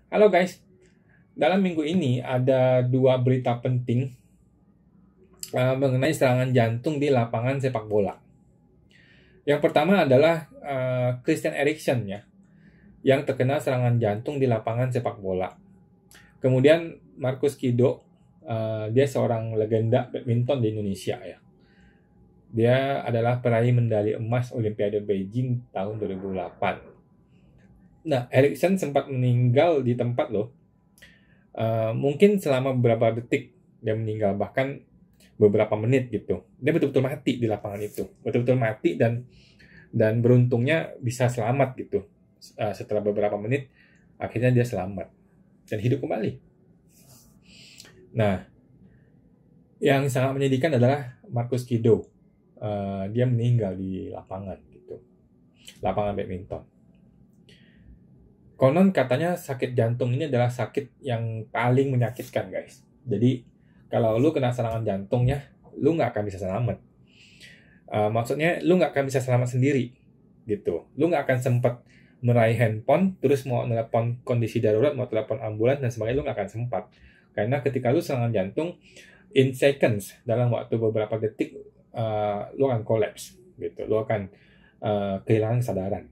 Halo guys, dalam minggu ini ada dua berita penting mengenai serangan jantung di lapangan sepak bola. Yang pertama adalah Christian Eriksen ya, yang terkena serangan jantung di lapangan sepak bola. Kemudian Marcus Kido, dia seorang legenda badminton di Indonesia ya. Dia adalah peraih medali emas Olimpiade Beijing tahun 2008. Nah, Eriksen sempat meninggal di tempat loh. Mungkin selama beberapa detik dia meninggal, bahkan beberapa menit gitu. Dia betul-betul mati di lapangan itu, betul-betul mati dan beruntungnya bisa selamat gitu. Setelah beberapa menit, akhirnya dia selamat dan hidup kembali. Nah, yang sangat menyedihkan adalah Marcus Kido. Dia meninggal di lapangan gitu, lapangan badminton. Konon katanya sakit jantung ini adalah sakit yang paling menyakitkan guys. Jadi kalau lu kena serangan jantung ya, lu nggak akan bisa selamat. Maksudnya lu nggak akan bisa selamat sendiri gitu. Lu nggak akan sempat meraih handphone, terus mau telepon kondisi darurat, mau telepon ambulans dan sebagainya, lu nggak akan sempat. Karena ketika lu serangan jantung, in seconds, dalam waktu beberapa detik, lu akan collapse gitu. Lu akan kehilangan kesadaran.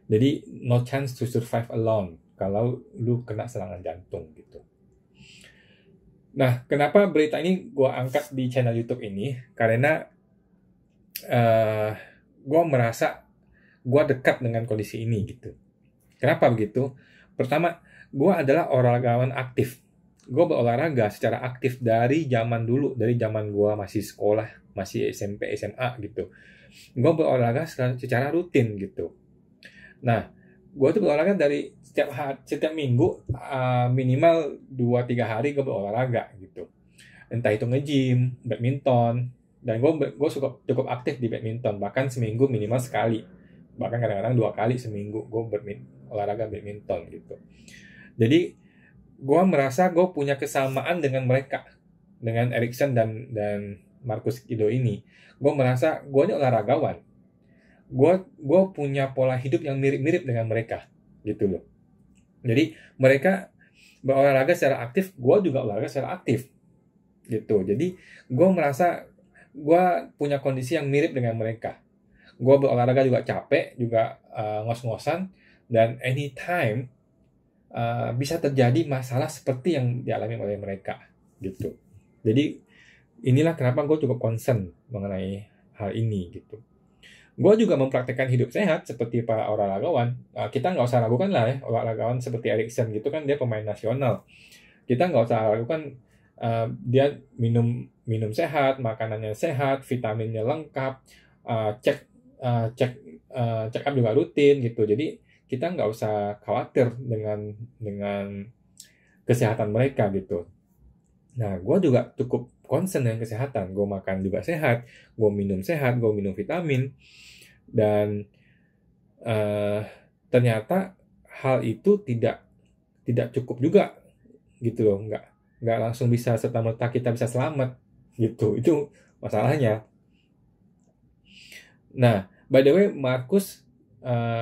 Jadi no chance to survive alone kalau lu kena serangan jantung gitu. Nah, kenapa berita ini gue angkat di channel YouTube ini? Karena gue merasa gue dekat dengan kondisi ini gitu. Kenapa begitu? Pertama, gue adalah olahragawan aktif. Gue berolahraga secara aktif dari zaman dulu, dari zaman gue masih sekolah, masih SMP, SMA gitu. Gue berolahraga secara rutin gitu. Nah, gue tuh berolahraga dari setiap minggu minimal 2-3 hari gue berolahraga gitu. Entah itu nge-gym, badminton, dan gue cukup aktif di badminton, bahkan seminggu minimal sekali, bahkan kadang-kadang 2 kali seminggu gue olahraga badminton gitu. Jadi gue merasa gue punya kesamaan dengan mereka, dengan Eriksen dan Marcus Kido ini. Gue merasa gue ini olahragawan. Gue punya pola hidup yang mirip-mirip dengan mereka gitu loh. Jadi mereka berolahraga secara aktif, gue juga olahraga secara aktif gitu. Jadi gue merasa gue punya kondisi yang mirip dengan mereka. Gue berolahraga juga capek, juga ngos-ngosan, dan anytime bisa terjadi masalah seperti yang dialami oleh mereka gitu. Jadi inilah kenapa gue cukup concern mengenai hal ini gitu. Gue juga mempraktekkan hidup sehat seperti para olahragawan. Kita nggak usah ragukan lah ya, olahragawan seperti Eriksen gitu kan dia pemain nasional. Kita nggak usah ragukan dia minum sehat, makanannya sehat, vitaminnya lengkap, check up juga rutin gitu. Jadi kita nggak usah khawatir dengan kesehatan mereka gitu. Nah, gue juga cukup concern dengan kesehatan. Gue makan juga sehat, gue minum vitamin, dan ternyata hal itu tidak cukup juga gitu loh. Nggak langsung bisa serta-merta kita bisa selamat gitu. Itu masalahnya. Nah, by the way, Marcus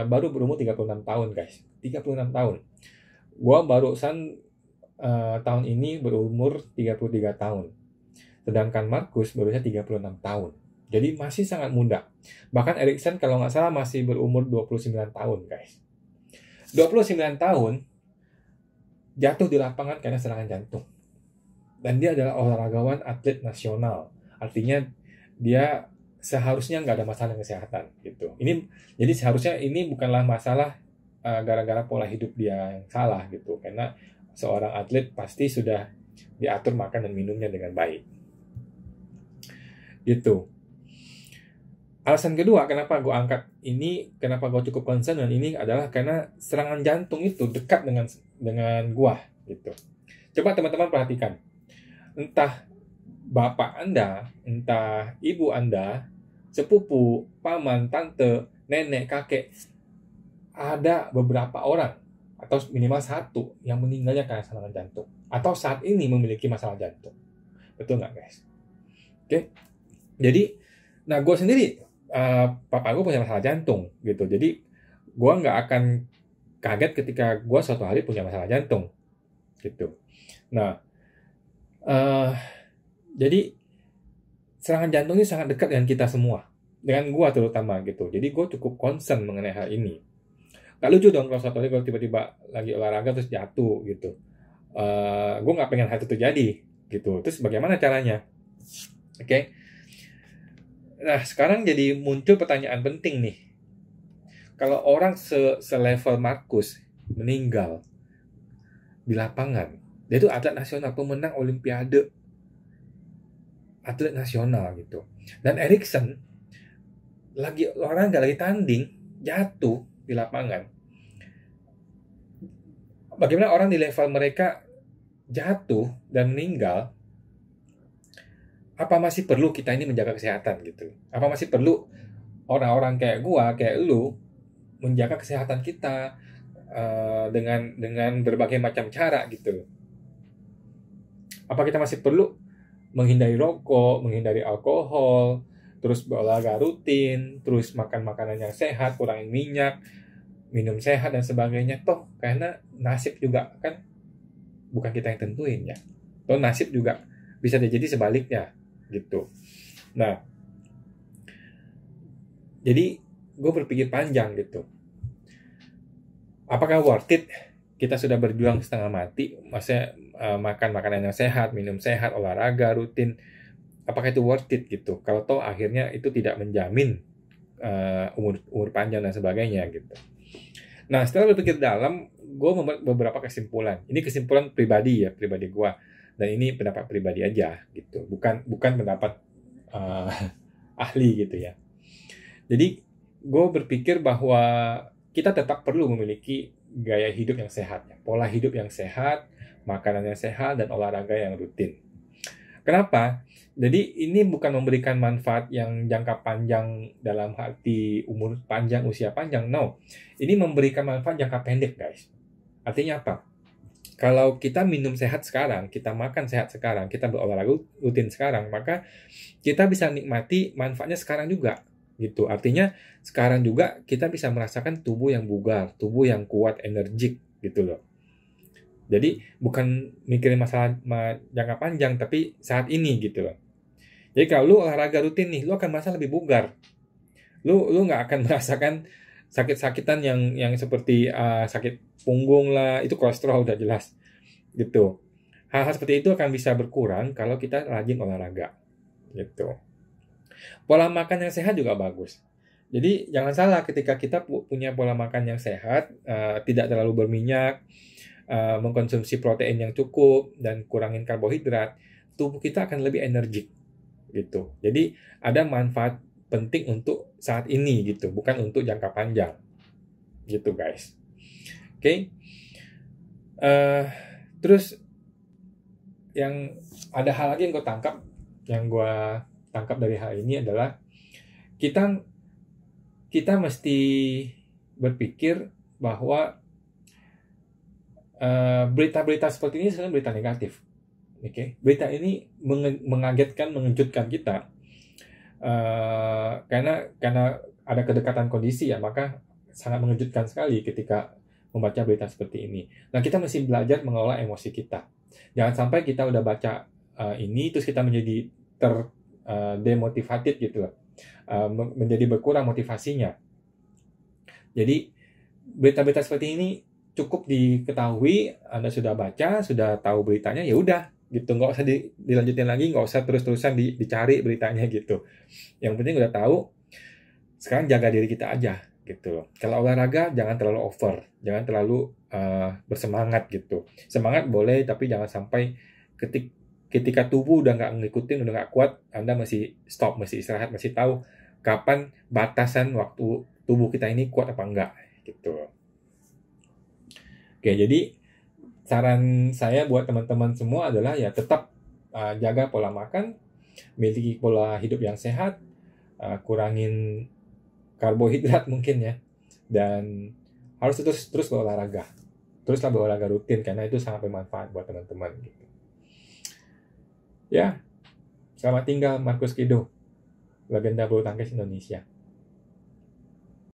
baru berumur 36 tahun guys. 36 tahun. Gue barusan tahun ini berumur 33 tahun. Sedangkan Marcus berusia 36 tahun. Jadi masih sangat muda. Bahkan Eriksen kalau nggak salah masih berumur 29 tahun, guys. 29 tahun jatuh di lapangan karena serangan jantung. Dan dia adalah olahragawan atlet nasional. Artinya dia seharusnya nggak ada masalah dengan kesehatan gitu. Jadi seharusnya ini bukanlah masalah gara-gara pola hidup dia yang salah gitu. Karena seorang atlet pasti sudah diatur makan dan minumnya dengan baik. Gitu. Alasan kedua kenapa gue angkat ini, kenapa gue cukup concern dengan ini adalah karena serangan jantung itu dekat dengan gue gitu. Coba teman-teman perhatikan, entah bapak Anda, entah ibu Anda, sepupu, paman, tante, nenek, kakek, ada beberapa orang atau minimal satu yang meninggalnya karena serangan jantung atau saat ini memiliki masalah jantung. Betul nggak guys? Oke, jadi nah gue sendiri papa gue punya masalah jantung gitu, jadi gue nggak akan kaget ketika gue suatu hari punya masalah jantung gitu. Nah, jadi serangan jantung ini sangat dekat dengan kita semua, dengan gue terutama gitu. Jadi gue cukup concern mengenai hal ini. Gak lucu dong kalau suatu hari kalau tiba-tiba lagi olahraga terus jatuh gitu. Gue nggak pengen hal itu terjadi gitu. Terus bagaimana caranya? Oke. Nah, sekarang jadi muncul pertanyaan penting nih. Kalau orang selevel Marcus meninggal di lapangan, dia itu atlet nasional, pemenang olimpiade, atlet nasional gitu. Dan Erikson lagi olahraga, lagi tanding, jatuh di lapangan. Bagaimana orang di level mereka jatuh dan meninggal? Apa masih perlu kita ini menjaga kesehatan gitu? Apa masih perlu orang-orang kayak gua, kayak lu menjaga kesehatan kita dengan berbagai macam cara gitu? Apa kita masih perlu menghindari rokok, menghindari alkohol, terus berolahraga rutin, terus makan makanan yang sehat, kurangin minyak, minum sehat dan sebagainya? Toh karena nasib juga kan bukan kita yang tentuin ya. Toh nasib juga bisa terjadi sebaliknya gitu. Nah, jadi gue berpikir panjang gitu. Apakah worth it? Kita sudah berjuang setengah mati, maksudnya makan makanan yang sehat, minum sehat, olahraga rutin. Apakah itu worth it gitu? Kalau toh akhirnya itu tidak menjamin umur panjang dan sebagainya gitu. Nah, setelah berpikir dalam, gue membuat beberapa kesimpulan. Ini kesimpulan pribadi ya, pribadi gue. Dan ini pendapat pribadi aja gitu, bukan pendapat ahli gitu ya. Jadi gue berpikir bahwa kita tetap perlu memiliki gaya hidup yang sehat, pola hidup yang sehat, makanan yang sehat, dan olahraga yang rutin. Kenapa? Jadi ini bukan memberikan manfaat yang jangka panjang dalam arti umur panjang, usia panjang. No, ini memberikan manfaat jangka pendek, guys. Artinya apa? Kalau kita minum sehat sekarang, kita makan sehat sekarang, kita berolahraga rutin sekarang, maka kita bisa nikmati manfaatnya sekarang juga. Gitu. Artinya sekarang juga kita bisa merasakan tubuh yang bugar, tubuh yang kuat, energik gitu loh. Jadi bukan mikirin masalah jangka panjang, tapi saat ini gitu loh. Jadi kalau lu olahraga rutin nih, lu akan merasa lebih bugar. Lu nggak akan merasakan sakit-sakitan yang seperti sakit punggung lah, itu kolesterol udah jelas gitu. Hal-hal seperti itu akan bisa berkurang kalau kita rajin olahraga gitu. Pola makan yang sehat juga bagus. Jadi jangan salah ketika kita punya pola makan yang sehat, tidak terlalu berminyak, mengkonsumsi protein yang cukup dan kurangin karbohidrat, tubuh kita akan lebih energik gitu. Jadi ada manfaat penting untuk saat ini gitu, bukan untuk jangka panjang gitu guys. Oke. Terus yang ada hal lagi yang gue tangkap dari hal ini adalah kita mesti berpikir bahwa berita-berita seperti ini sebenarnya berita negatif. Oke, berita ini mengagetkan, mengejutkan kita karena ada kedekatan kondisi ya, maka sangat mengejutkan sekali ketika membaca berita seperti ini. Nah, kita mesti belajar mengelola emosi kita. Jangan sampai kita udah baca ini terus kita menjadi demotivated gitu loh, menjadi berkurang motivasinya. Jadi berita-berita seperti ini cukup diketahui, Anda sudah baca, sudah tahu beritanya, ya udah gitu, nggak usah dilanjutin lagi, nggak usah terus-terusan dicari beritanya gitu. Yang penting udah tahu, sekarang jaga diri kita aja gitu loh. Kalau olahraga jangan terlalu over, jangan terlalu bersemangat gitu. Semangat boleh, tapi jangan sampai ketika tubuh udah nggak ngikutin, udah nggak kuat, Anda masih stop, masih istirahat, masih tahu kapan batasan waktu tubuh kita ini kuat apa enggak gitu. Oke, jadi saran saya buat teman-teman semua adalah ya tetap jaga pola makan, miliki pola hidup yang sehat, kurangin karbohidrat mungkin ya, dan harus terus berolahraga. Teruslah berolahraga rutin karena itu sangat bermanfaat buat teman-teman gitu. Ya, selamat tinggal Marcus Kido, legenda bulu tangkis Indonesia.